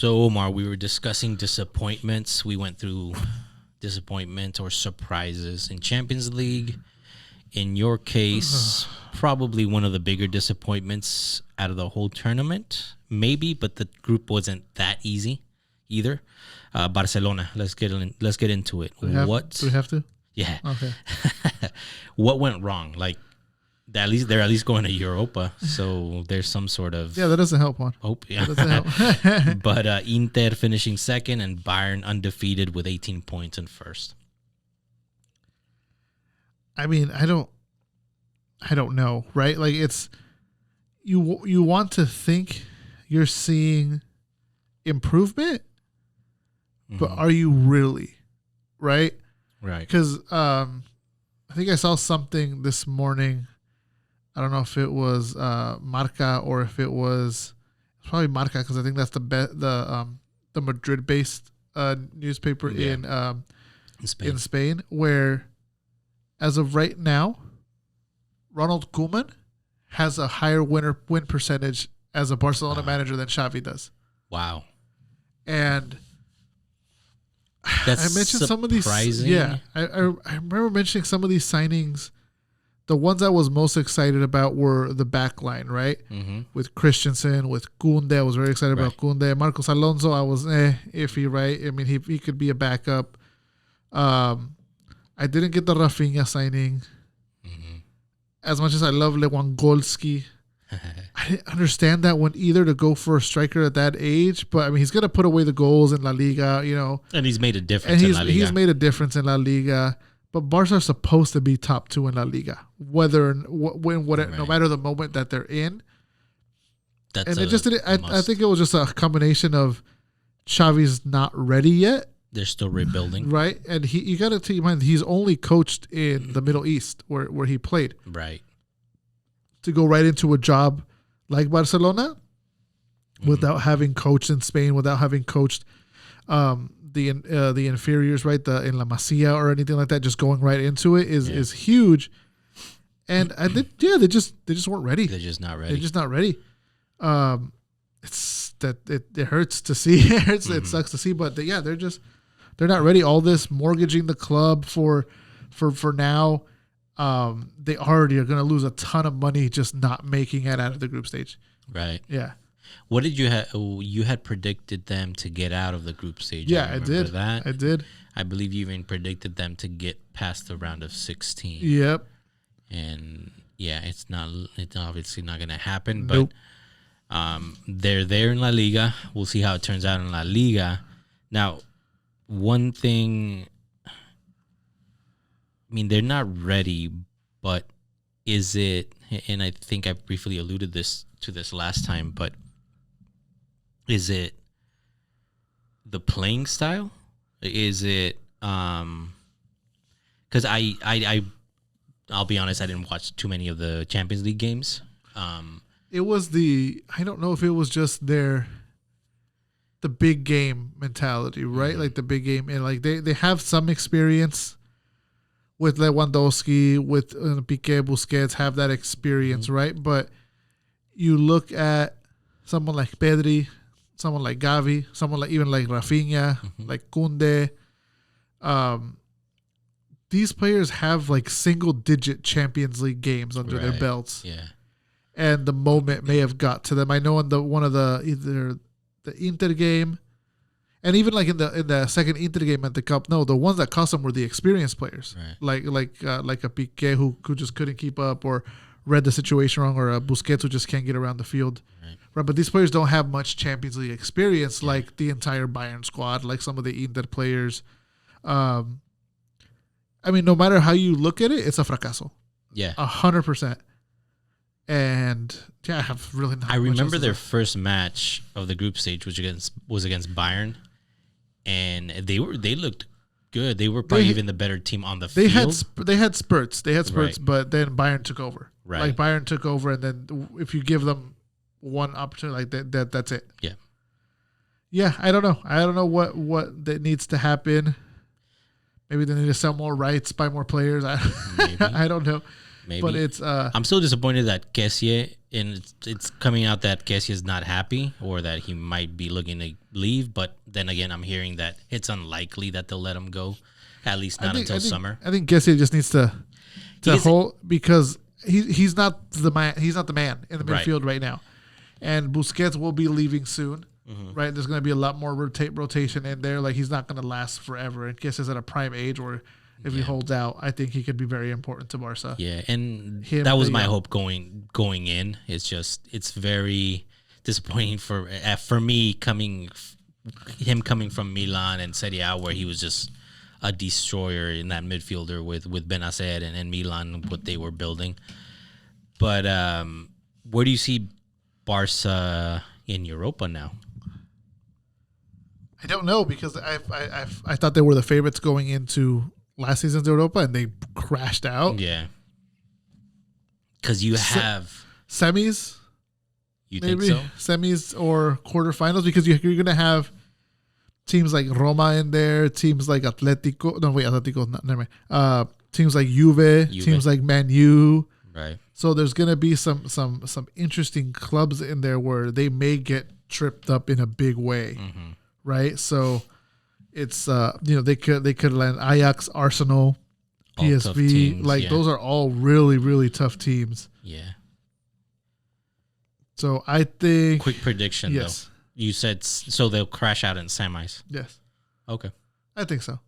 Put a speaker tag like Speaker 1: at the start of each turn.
Speaker 1: So, Omar, we were discussing disappointments. We went through disappointments or surprises in Champions League. In your case, probably one of the bigger disappointments out of the whole tournament, maybe, but the group wasn't that easy either. Barcelona. Let's get into it.
Speaker 2: Do we have to?
Speaker 1: Yeah.
Speaker 2: Okay.
Speaker 1: What went wrong? Like, they're at least going to Europa, so there's some sort of
Speaker 2: that doesn't help one.
Speaker 1: hope. Yeah.
Speaker 2: That doesn't help.
Speaker 1: But Inter finishing second and Bayern undefeated with 18 points in first.
Speaker 2: I mean, I don't know, right? Like, it's you want to think you're seeing improvement, but are you really, right?
Speaker 1: Right.
Speaker 2: Because I think I saw something this morning. I don't know if it was Marca or if it was probably Marca, because I think that's the Madrid-based newspaper in Spain, where as of right now, Ronald Koeman has a higher win percentage as a Barcelona manager than Xavi does.
Speaker 1: Wow.
Speaker 2: And
Speaker 1: That's
Speaker 2: I mentioned some of these. Yeah, I remember mentioning some of these signings. The ones I was most excited about were the back line, right?
Speaker 1: Mm-hmm.
Speaker 2: With Christensen, with Koundé. I was very excited about Koundé. Marcos Alonso, I was iffy, right? I mean, he could be a backup. I didn't get the Rafinha signing.
Speaker 1: Mm-hmm.
Speaker 2: As much as I love Lewandowski, I didn't understand that one either, to go for a striker at that age. But I mean, he's gonna put away the goals in La Liga, you know.
Speaker 1: And he's made a difference in La Liga.
Speaker 2: He's made a difference in La Liga. But Barca are supposed to be top 2 in La Liga, no matter the moment that they're in. I think it was just a combination of Xavi's not ready yet.
Speaker 1: They're still rebuilding,
Speaker 2: right? And you got to keep in mind, he's only coached in the Middle East where he played,
Speaker 1: right?
Speaker 2: To go right into a job like Barcelona without having coached in Spain, without having coached the inferiors, right? In La Masia or anything like that, just going right into it is huge. And they just weren't ready.
Speaker 1: They're just not ready.
Speaker 2: It hurts to see. It sucks to see, but they're not ready. All this mortgaging the club for now. They already are going to lose a ton of money just not making it out of the group stage.
Speaker 1: Right.
Speaker 2: Yeah.
Speaker 1: What did you have? You had predicted them to get out of the group stage.
Speaker 2: Yeah, I did.
Speaker 1: That.
Speaker 2: I did.
Speaker 1: I believe you even predicted them to get past the round of 16.
Speaker 2: Yep.
Speaker 1: And yeah, it's obviously not going to happen.
Speaker 2: Nope.
Speaker 1: But they're there in La Liga. We'll see how it turns out in La Liga. Now, one thing, I mean, they're not ready, but is it? And I think I briefly alluded to this last time, but is it the playing style? Is it because I'll be honest, I didn't watch too many of the Champions League games.
Speaker 2: It was I don't know if it was just the big game mentality, right? Like the big game, and like they have some experience with Lewandowski, with Piqué, Busquets, have that experience, right? But you look at someone like Pedri, someone like Gavi, someone like even like Rafinha, like Koundé. These players have like single-digit Champions League games under their belts.
Speaker 1: Yeah.
Speaker 2: And the moment may have got to them. I know in either the Inter game, and even like in the second Inter game at the Cup, no, the ones that cost them were the experienced players,
Speaker 1: right.
Speaker 2: like a Piqué who just couldn't keep up or read the situation wrong, or a Busquets who just can't get around the field. Right. But these players don't have much Champions League experience, like the entire Bayern squad, like some of the Inter players. I mean, no matter how you look at it, it's a fracaso.
Speaker 1: Yeah,
Speaker 2: 100%. And yeah, I have really not.
Speaker 1: I remember their first match of the group stage was against Bayern, and they looked good. They were probably even the better team on the field.
Speaker 2: They had spurts,
Speaker 1: right.
Speaker 2: But then Bayern took over.
Speaker 1: Right,
Speaker 2: like Bayern took over, and then if you give them one opportunity like that's it.
Speaker 1: Yeah,
Speaker 2: yeah. I don't know what that needs to happen. Maybe they need to sell more rights, buy more players. I don't know.
Speaker 1: Maybe.
Speaker 2: But it's
Speaker 1: I'm still disappointed that Kessie And it's coming out that Kessie is not happy or that he might be looking to leave. But then again, I'm hearing that it's unlikely that they'll let him go, at least not until summer.
Speaker 2: I think Kessie just needs to hold, because he's not the man. He's not the man in the midfield right now, and Busquets will be leaving soon. Mm-hmm. Right, there's going to be a lot more rotation in there. Like, he's not going to last forever. And Kessi's at a prime age where if he holds out, I think he could be very important to Barca.
Speaker 1: Yeah, and that was my hope going in. It's just, it's very disappointing for me coming from Milan and Serie A, where he was just a destroyer in that midfielder with Benacer and Milan, what they were building. But where do you see Barca in Europa now?
Speaker 2: I don't know, because I thought they were the favorites going into last season's Europa, and they crashed out.
Speaker 1: Yeah, because you have
Speaker 2: semis.
Speaker 1: You think so?
Speaker 2: Semis or quarterfinals, because you're going to have teams like Roma in there, teams like Atletico. No, wait, Atletico. Never mind. Teams like Juve, teams like Man U.
Speaker 1: Right.
Speaker 2: So there's going to be some interesting clubs in there where they may get tripped up in a big way. Mm-hmm. Right, so it's they could land Ajax, Arsenal, all PSV, teams, like those are all really, really tough teams.
Speaker 1: Yeah.
Speaker 2: So I think,
Speaker 1: quick prediction though. You said so they'll crash out in semis.
Speaker 2: Yes.
Speaker 1: Okay.
Speaker 2: I think so.